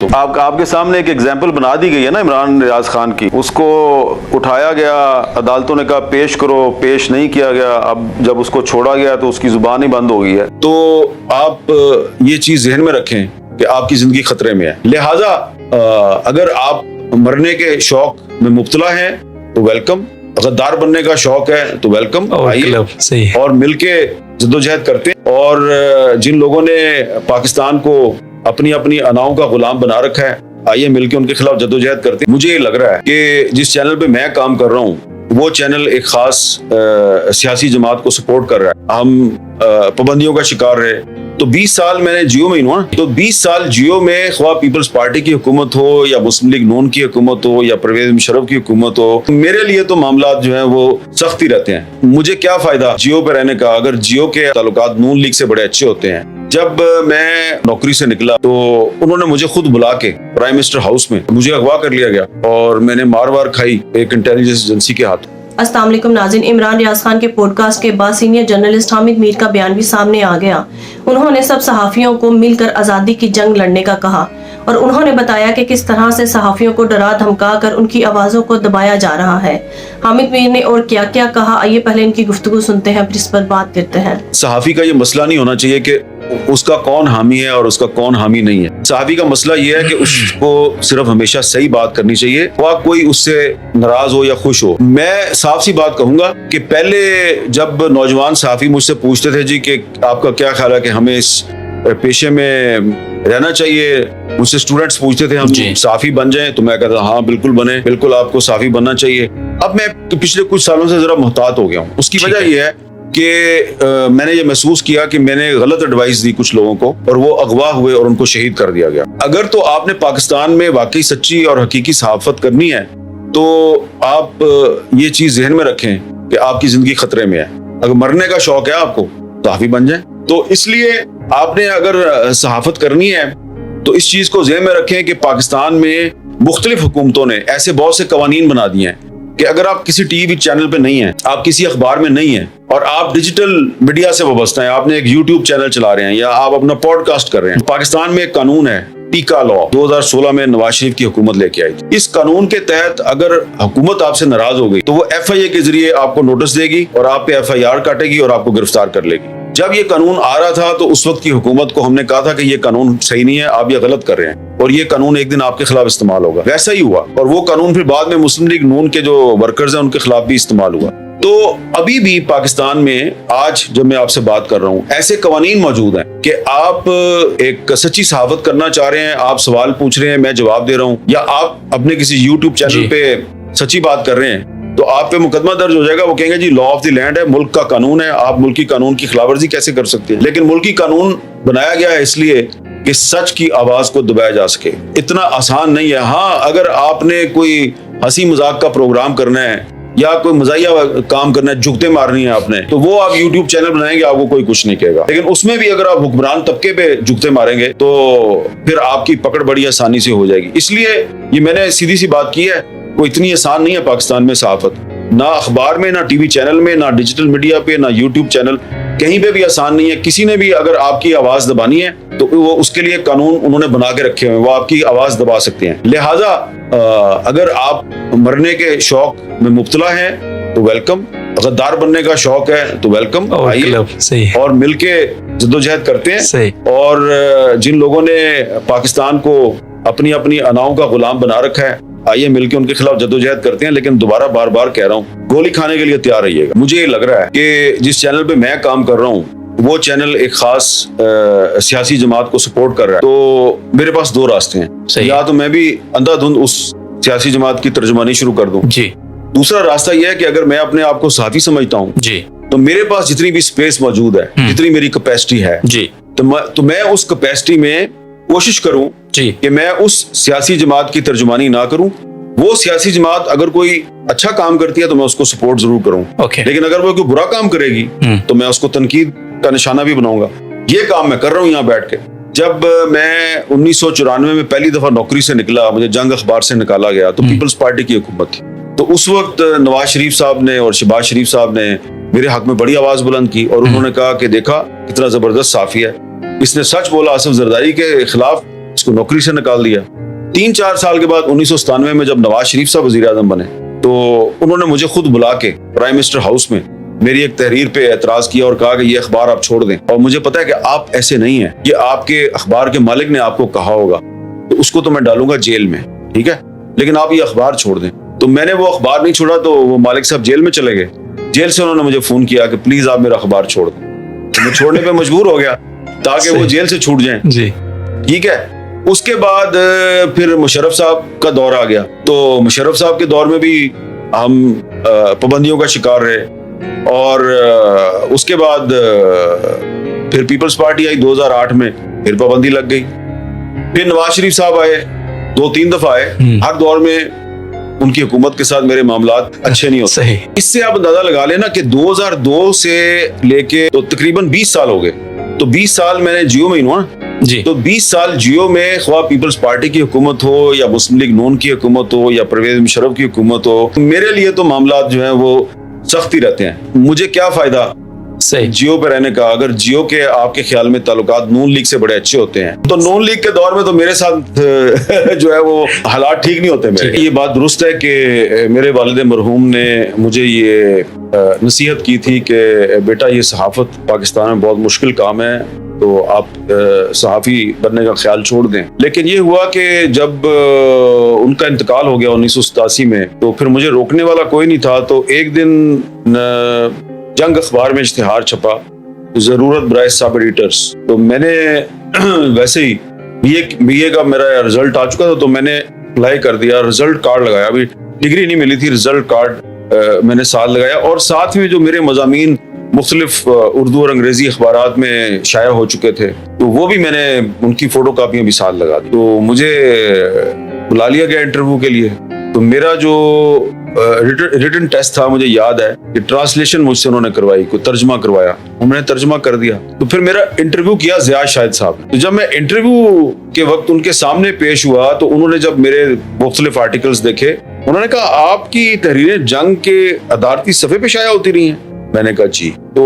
تو آپ کے سامنے ایک ایگزامپل بنا دی گئی ہے نا عمران ریاض خان کی، اس کو اٹھایا گیا، عدالتوں نے کہا پیش کرو، پیش نہیں کیا گیا، اب جب اس کو چھوڑا گیا تو اس کی زبان ہی بند ہو گئی ہے۔ تو آپ یہ چیز ذہن میں رکھیں کہ آپ کی زندگی خطرے میں ہے، لہٰذا اگر آپ مرنے کے شوق میں مبتلا ہیں تو ویلکم، غدار بننے کا شوق ہے تو ویلکم، آئیے اور مل کے جدوجہد کرتے ہیں۔ اور جن لوگوں نے پاکستان کو اپنی اناؤں کا غلام بنا رکھا ہے، آئیے مل کے ان کے خلاف جدوجہد کرتے ہیں۔ مجھے یہ لگ رہا ہے کہ جس چینل پہ میں کام کر رہا ہوں وہ چینل ایک خاص سیاسی جماعت کو سپورٹ کر رہا ہے، ہم پابندیوں کا شکار رہے۔ تو 20 سال میں نے جیو میں ہی ہوں، تو 20 سال جیو میں خواہ پیپلز پارٹی کی حکومت ہو یا مسلم لیگ نون کی حکومت ہو یا پرویز مشرف کی حکومت ہو، میرے لیے تو معاملات جو ہیں وہ سخت ہی رہتے ہیں۔ مجھے کیا فائدہ جیو پہ رہنے کا اگر جیو کے تعلقات نون لیگ سے بڑے اچھے ہوتے ہیں۔ جب میں نوکری سے نکلا تو انہوں نے مجھے خود بلا کے پرائم منسٹر ہاؤس میں مجھے اغوا کر لیا گیا اور میں نے مار وار کھائی ایک انٹیلیجنس ایجنسی کے ہاتھ۔ السلام علیکم ناظرین، عمران ریاض خان کے پوڈ کاسٹ کے بعد سینئر جرنلسٹ حامد میر کا بیان بھی سامنے آ گیا۔ انہوں نے سب صحافیوں کو مل کر آزادی کی جنگ لڑنے کا کہا اور انہوں نے بتایا کہ کس طرح سے صحافیوں کو ڈرا دھمکا کر ان کی آوازوں کو دبایا جا رہا ہے۔ حامد میر نے اور کیا کیا کہا، آئیے پہلے ان کی گفتگو سنتے ہیں پھر اس پر بات کرتے ہیں۔ صحافی کا یہ مسئلہ نہیں ہونا چاہیے کہ اس کا کون حامی ہے اور اس کا کون حامی نہیں ہے۔ صحافی کا مسئلہ یہ ہے کہ اس کو صرف ہمیشہ صحیح بات کرنی چاہیے، خواہ کوئی اس سے ناراض ہو یا خوش ہو۔ میں صاف سی بات کہوں گا کہ پہلے جب نوجوان صحافی مجھ سے پوچھتے تھے جی کہ آپ کا کیا خیال ہے کہ ہمیں اس پیشے میں رہنا چاہیے، مجھ سے اسٹوڈنٹس پوچھتے تھے ہم صحافی بن جائیں، تو میں کہتا ہاں بالکل بنے، بالکل آپ کو صحافی بننا چاہیے۔ اب میں پچھلے کچھ سالوں سے ذرا محتاط ہو گیا ہوں۔ اس کی وجہ یہ ہے کہ میں نے یہ محسوس کیا کہ میں نے غلط ایڈوائس دی کچھ لوگوں کو اور وہ اغوا ہوئے اور ان کو شہید کر دیا گیا۔ اگر تو آپ نے پاکستان میں واقعی سچی اور حقیقی صحافت کرنی ہے تو آپ یہ چیز ذہن میں رکھیں کہ آپ کی زندگی خطرے میں ہے۔ اگر مرنے کا شوق ہے آپ کو، صحافی بن جائیں۔ تو اس لیے آپ نے اگر صحافت کرنی ہے تو اس چیز کو ذہن میں رکھیں کہ پاکستان میں مختلف حکومتوں نے ایسے بہت سے قوانین بنا دیے ہیں کہ اگر آپ کسی ٹی وی چینل پہ نہیں ہیں، آپ کسی اخبار میں نہیں ہیں اور آپ ڈیجیٹل میڈیا سے وابستہ ہیں، آپ نے ایک یوٹیوب چینل چلا رہے ہیں یا آپ اپنا پوڈ کاسٹ کر رہے ہیں، پاکستان میں ایک قانون ہے ٹیکا لا، 2016 میں نواز شریف کی حکومت لے کے آئی تھی۔ اس قانون کے تحت اگر حکومت آپ سے ناراض ہو گئی تو وہ ایف آئی اے کے ذریعے آپ کو نوٹس دے گی اور آپ پہ ایف آئی آر کاٹے گی اور آپ کو گرفتار کر لے گی۔ جب یہ قانون آ رہا تھا تو اس وقت کی حکومت کو ہم نے کہا تھا کہ یہ قانون صحیح نہیں ہے، آپ یہ غلط کر رہے ہیں اور یہ قانون ایک دن آپ کے خلاف استعمال ہوگا۔ ویسا ہی ہوا اور وہ قانون پھر بعد میں مسلم لیگ نون کے جو ورکرز ہیں ان کے خلاف بھی استعمال ہوا۔ تو ابھی بھی پاکستان میں آج جب میں آپ سے بات کر رہا ہوں ایسے قوانین موجود ہیں کہ آپ ایک سچی صحافت کرنا چاہ رہے ہیں، آپ سوال پوچھ رہے ہیں، میں جواب دے رہا ہوں، یا آپ اپنے کسی یوٹیوب چینل پہ سچی بات کر رہے ہیں تو آپ پہ مقدمہ درج ہو جائے گا۔ وہ کہیں گے جی لا آف دی لینڈ ہے، ملک کا قانون ہے، آپ ملکی قانون کی خلاف ورزی کیسے کر سکتے ہیں؟ لیکن ملکی قانون بنایا گیا ہے اس لیے کہ سچ کی آواز کو دبایا جا سکے۔ اتنا آسان نہیں ہے۔ ہاں اگر آپ نے کوئی ہنسی مذاق کا پروگرام کرنا ہے یا کوئی مزاحیہ کام کرنا ہے، جھکتے مارنی ہے آپ نے، تو وہ آپ یوٹیوب چینل بنائیں گے، آپ کو کوئی کچھ نہیں کہے گا۔ لیکن اس میں بھی اگر آپ حکمران طبقے پہ جھکتے ماریں گے تو پھر آپ کی پکڑ بڑی آسانی سے ہو جائے گی۔ اس لیے یہ میں نے سیدھی سی بات کی ہے، کوئی اتنی آسان نہیں ہے پاکستان میں صحافت، نہ اخبار میں، نہ ٹی وی چینل میں، نہ ڈیجیٹل میڈیا پہ، نہ یوٹیوب چینل، کہیں پہ بھی آسان نہیں ہے۔ کسی نے بھی اگر آپ کی آواز دبانی ہے تو وہ اس کے لیے قانون انہوں نے بنا کے رکھے ہوئے ہیں، وہ آپ کی آواز دبا سکتے ہیں۔ لہٰذا اگر آپ مرنے کے شوق میں مبتلا ہیں تو ویلکم، غدار بننے کا شوق ہے تو ویلکم، آئیے اور مل کے جدوجہد کرتے ہیں۔ اور جن لوگوں نے پاکستان کو اپنی اناؤں کا غلام بنا رکھا ہے، آئیے مل کے ان کے خلاف جدوجہد کرتے ہیں۔ لیکن دوبارہ بار بار کہہ رہا ہوں، گولی کھانے کے لیے تیار رہیے گا۔ مجھے یہ لگ رہا ہے کہ جس چینل پہ میں کام کر رہا ہوں وہ چینل ایک خاص سیاسی جماعت کو سپورٹ کر رہا ہے، تو میرے پاس دو راستے ہیں، یا تو میں بھی اندھا دھند اس سیاسی جماعت کی ترجمانی شروع کر دوں، دوسرا راستہ یہ ہے کہ اگر میں اپنے آپ کو صحافی سمجھتا ہوں تو میرے پاس جتنی بھی سپیس موجود ہے، جتنی میری کیپیسٹی ہے، تو میں اس کیپیسٹی میں کوشش کروں کہ میں اس سیاسی جماعت کی ترجمانی نہ کروں۔ وہ سیاسی جماعت اگر کوئی اچھا کام کرتی ہے تو میں اس کو سپورٹ ضرور کروں، لیکن اگر وہ کوئی برا کام کرے گی تو میں اس کو تنقید کا نشانہ بھی بناؤں گا۔ یہ کام میں کر رہا ہوں یہاں بیٹھ کے۔ جب میں 1994 میں پہلی دفعہ نوکری سے نکلا، مجھے جنگ اخبار سے نکالا گیا تو پیپلز پارٹی کی حکومت تھی، تو اس وقت نواز شریف صاحب نے اور شہباز شریف صاحب نے میرے حق میں بڑی آواز بلند کی اور انہوں نے کہا کہ دیکھا کتنا زبردست صحافی ہے، اس نے سچ بولا آصف زرداری کے خلاف، اس उसको नौकरी से निकाल दिया। 3-4 साल के बाद 1997 में जब नवाज शरीफ साहब वजीर आजम बने तो उन्होंने मुझे खुद बुला के प्राइम मिनिस्टर हाउस में मेरी एक तहरीर पे एतराज किया और कहा कि ये अखबार आप छोड़ दें, और मुझे पता है कि आप ऐसे नहीं हैं, ये आपके अखबार के मालिक ने आपको कहा होगा, तो उसको तो मैं डालूंगा जेल में, ठीक है, लेकिन आप ये अखबार छोड़ दें। तो मैंने वो अखबार नहीं छोड़ा तो वो मालिक साहब जेल में चले गए। जेल से उन्होंने मुझे फोन किया कि प्लीज आप मेरा अखबार छोड़ दें, तो मैं छोड़ने पे मजबूर हो गया ताकि वो जेल से छूट जाएं। जी, ठीक है। उसके बाद फिर मुशर्रफ साहब का दौर आ गया, तो मुशर्रफ साहब के दौर में भी हम पाबंदियों का शिकार रहे, और उसके बाद फिर पीपल्स पार्टी आई 2008 में, फिर पाबंदी लग गई। फिर नवाज शरीफ साहब आए, 2-3 दफा आए, हर दौर में उनकी हुकूमत के साथ मेरे मामलात अच्छे नहीं होते। सही। इससे आप अंदाजा लगा लेना कि 2002 से लेके तो तकरीबन 20 साल हो गए, तो 20 साल मैंने जियो में ही हुआ जी, तो 20 साल जियो में ख्वाह पीपल्स पार्टी की हुकूमत हो या मुस्लिम लीग नून की हुकूमत हो या परवेज मुशर्रफ की हुकूमत हो, मेरे लिए तो मामलात जो हैं वो सख्ती रहते हैं। मुझे क्या फायदा सही, जियो पे रहने का अगर जियो के आपके ख्याल में ताल्लुकात नून लीग से बड़े अच्छे होते हैं, तो नून लीग के दौर में तो मेरे साथ जो है वो हालात ठीक नहीं होते मेरे। ये बात दुरुस्त है कि मेरे वालिद मरहूम ने मुझे ये नसीहत की थी कि बेटा ये सहाफत पाकिस्तान में बहुत मुश्किल काम है, तो आप सहाफ़ी बनने का ख्याल छोड़ दें। लेकिन ये हुआ कि जब उनका इंतकाल हो गया 1987 में, तो फिर मुझे रोकने वाला कोई नहीं था। तो एक दिन जंग अखबार में इश्तिहार छपा, जरूरत बराए सब एडिटर्स, तो मैंने वैसे ही बीए का मेरा रिजल्ट आ चुका था, तो मैंने अप्लाई कर दिया, रिजल्ट कार्ड लगाया, अभी डिग्री नहीं मिली थी, रिजल्ट कार्ड मैंने साथ लगाया, और साथ में जो मेरे मज़ामीन मुख्तलिफ उर्दू और अंग्रेजी अखबारात में शाया हो चुके थे, तो वो भी मैंने उनकी फोटो कापियां भी साथ लगा दी। तो मुझे बुला लिया गया इंटरव्यू के लिए। तो मेरा जो रिटन टेस्ट था, मुझे याद है कि ट्रांसलेशन मुझसे उन्होंने करवाई, कोई तर्जमा करवाया, उन्होंने तर्जमा कर दिया। तो फिर मेरा इंटरव्यू किया ज़िया शाहिद साहब ने। तो जब मैं इंटरव्यू के वक्त उनके सामने पेश हुआ, तो उन्होंने जब मेरे मुख्तलिफ आर्टिकल्स देखे, उन्होंने कहा आपकी तहरीरें जंग के अदालती सफ़े पे शाया होती रही हैं। मैंने कहा जी। तो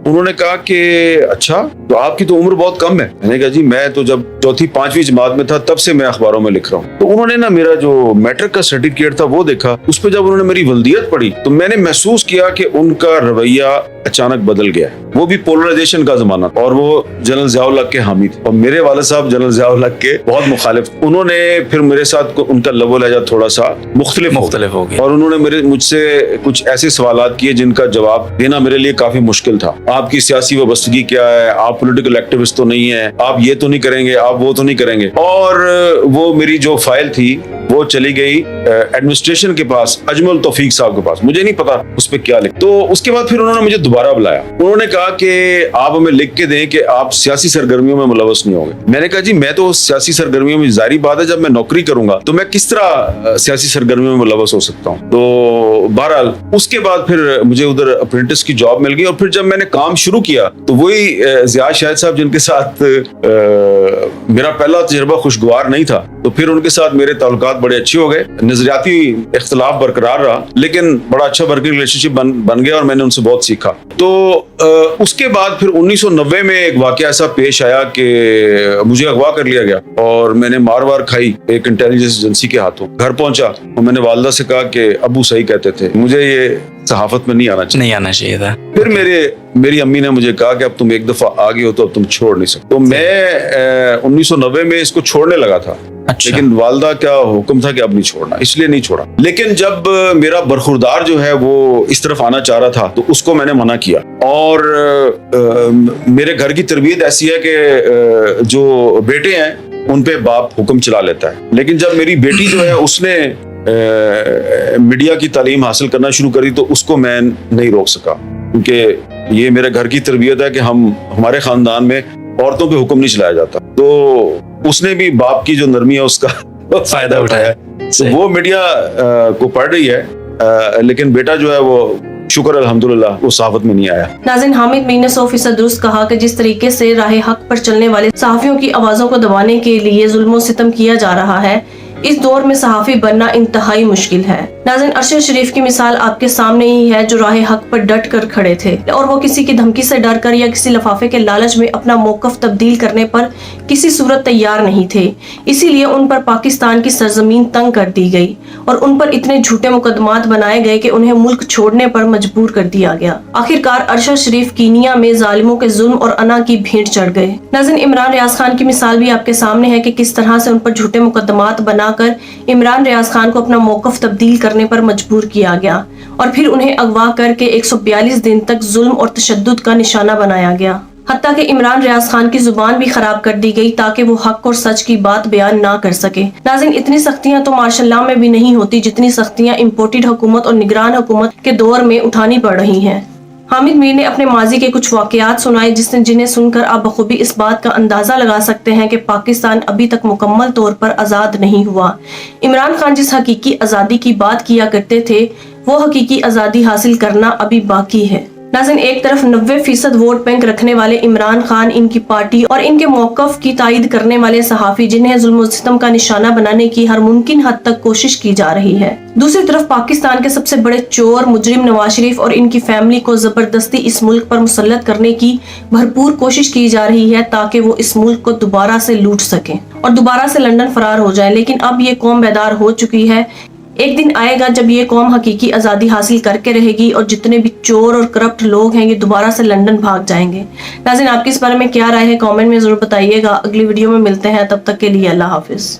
उन्होंने कहा कि अच्छा, तो आपकी तो उम्र बहुत कम है। मैंने कहा जी मैं तो जब 4th-5वीं जमात में था तब से मैं अखबारों में लिख रहा हूँ। तो उन्होंने ना मेरा जो मैट्रिक का सर्टिफिकेट था वो देखा, उस पर जब उन्होंने मेरी वल्दियत पढ़ी तो मैंने महसूस किया कि उनका रवैया अचानक बदल गया। वो भी पोलराइजेशन का जमाना, और वो जनरल ज़िया के हामी थे, और मेरे वालिद साहब जनरल ज़िया के बहुत मुखालिफ। उन्होंने फिर मेरे साथ उनका लबो लहजा थोड़ा सा मुख्तलिफ हो गया, और उन्होंने मुझसे कुछ ऐसे सवालात किए जिनका जवाब देना मेरे लिए काफी मुश्किल था। आपकी सियासी वाबस्तगी क्या है, आप पॉलिटिकल एक्टिविस्ट तो नहीं है, आप ये तो नहीं करेंगे, आप वो तो नहीं करेंगे। और वो मेरी जो फाइल थी वो चली गई एडमिनिस्ट्रेशन के पास, अजमल तौफीक साहब के पास, मुझे नहीं पता उस पर क्या लिख। तो उसके बाद फिर उन्होंने मुझे दोबारा बुलाया, उन्होंने कहा कि आप हमें लिख के दें कि आप सियासी सरगर्मियों में मुलवस नहीं होंगे। मैंने कहा जी मैं तो सियासी सरगर्मियों में, जारी बात है जब मैं नौकरी करूंगा तो मैं किस तरह सियासी सरगर्मियों में मुलवस हो सकता हूँ। तो बहरहाल उसके बाद फिर मुझे उधर अप्रेंटिस की जॉब मिल गई, और फिर जब मैंने काम शुरू किया तो वही ज़िया शाहिद साहब जिनके साथ मेरा पहला तजुर्बा खुशगवार नहीं था, तो फिर उनके साथ मेरे ताल्लुकात बड़े अच्छे हो गए। नजरियाती इख्तिलाफ बरकरार रहा, लेकिन बड़ा अच्छा वर्किंग रिलेशनशिप बन गया, और मैंने उनसे बहुत सीखा। तो उसके बाद फिर 1990 में एक वाकया ऐसा पेश आया कि मुझे अगवा कर लिया गया, और मैंने मार वार खाई एक इंटेलिजेंस एजेंसी के हाथों। घर पहुंचा और मैंने वालिदा से कहा कि अबू सही कहते थे, मुझे ये सहाफत में नहीं आना चाहिए था। फिर मेरी अम्मी ने मुझे कहा कि अब तुम एक दफा आ गए हो तो अब तुम छोड़ नहीं सकते। तो मैं 1990 में इसको छोड़ने लगा था। अच्छा। लेकिन वालिदा का हुक्म था कि अब नहीं छोड़ना, इसलिए नहीं छोड़ा। लेकिन जब मेरा बरखुरदार जो है वो इस तरफ आना चाह रहा था तो उसको मैंने मना किया, और मेरे घर की तरबियत ऐसी है कि जो बेटे हैं उन पे बाप हुक्म चला लेता है। लेकिन जब मेरी बेटी जो है उसने मीडिया की तालीम हासिल करना शुरू करी तो उसको मैं नहीं रोक सका, क्योंकि ये मेरे घर की तरबियत है कि हमारे खानदान में औरतों पे हुक्म नहीं चलाया जाता। तो उसने भी बाप की जो नरमी है उसका फायदा उठाया। तो वो मीडिया को पढ़ रही है, लेकिन बेटा जो है वो शुक्र अल्हम्दुलिल्लाह वो सहाफत में नहीं आया। नाज़रीन, हामिद मीर ने 100% दुरुस्त कहा कि जिस तरीके से राह हक पर चलने वाले सहाफियों की आवाजों को दबाने के लिए जुल्म सितम किया जा रहा है, इस दौर में सहाफी बनना इंतहाई मुश्किल है। नाज़रीन, अरशद शरीफ की मिसाल आपके सामने ही है, जो राह हक पर डट कर खड़े थे और वो किसी की धमकी से डर कर या किसी लफाफे के लालच में अपना मौकफ तब्दील करने पर किसी सूरत तैयार नहीं थे। इसीलिए उन पर पाकिस्तान की सरजमीन तंग कर दी गई और उन पर इतने झूठे मुकदमात बनाए गए कि उन्हें मुल्क छोड़ने पर मजबूर कर दिया गया। आखिरकार अरशद शरीफ कीनिया में जालिमों के जुल्म और अना की भेंट चढ़ गए। नाज़रीन, इमरान रियाज खान की मिसाल भी आपके सामने है कि किस तरह से उन पर झूठे मुकदमात बनाकर इमरान रियाज खान को अपना मौकफ तब्दील करने पर मजबूर किया गया और फिर उन्हें अगवा करके 142 दिन तक जुल्म और तशद्दुद का निशाना बनाया गया। हत्ता कि इमरान रियाज खान की जुबान भी खराब कर दी गई ताकि वो हक और सच की बात बयान ना कर सके। नाज़रीन, इतनी सख्तियां तो मार्शल लॉ में भी नहीं होती जितनी सख्तियां इम्पोर्टेड हुकूमत और निगरान हुकूमत के दौर में उठानी पड़ रही हैं। हामिद मीर ने अपने माजी के कुछ वाकयात सुनाए जिन्हें सुनकर आप बखूबी इस बात का अंदाजा लगा सकते हैं कि पाकिस्तान अभी तक मुकम्मल तौर पर आज़ाद नहीं हुआ। इमरान खान जिस हकीकी आज़ादी की बात किया करते थे, वो हकीकी आज़ादी हासिल करना अभी बाकी है। नाज़रीन, एक तरफ 90% वोट बैंक रखने वाले इमरान खान, इनकी पार्टी और इनके मौक़िफ़ की तायद करने वाले सहाफ़ी जिन्हें जुल्म और सितम का निशाना बनाने की हर मुमकिन हद तक कोशिश की जा रही है। दूसरी तरफ पाकिस्तान के सबसे बड़े चोर मुजरिम नवाज शरीफ और इनकी फैमिली को जबरदस्ती इस मुल्क पर मुसल्लत करने की भरपूर कोशिश की जा रही है ताकि वो इस मुल्क को दोबारा से लूट सकें और दोबारा से लंदन फरार हो जाए। लेकिन अब ये कौम बेदार हो चुकी है। एक दिन आएगा जब ये कौम हकीकी आज़ादी हासिल करके रहेगी और जितने भी चोर और करप्ट लोग हैं ये दोबारा से लंदन भाग जाएंगे। नाज़रीन, आपकी इस बारे में क्या राय है, कमेंट में जरूर बताइएगा। अगली वीडियो में मिलते हैं, तब तक के लिए अल्लाह हाफिज।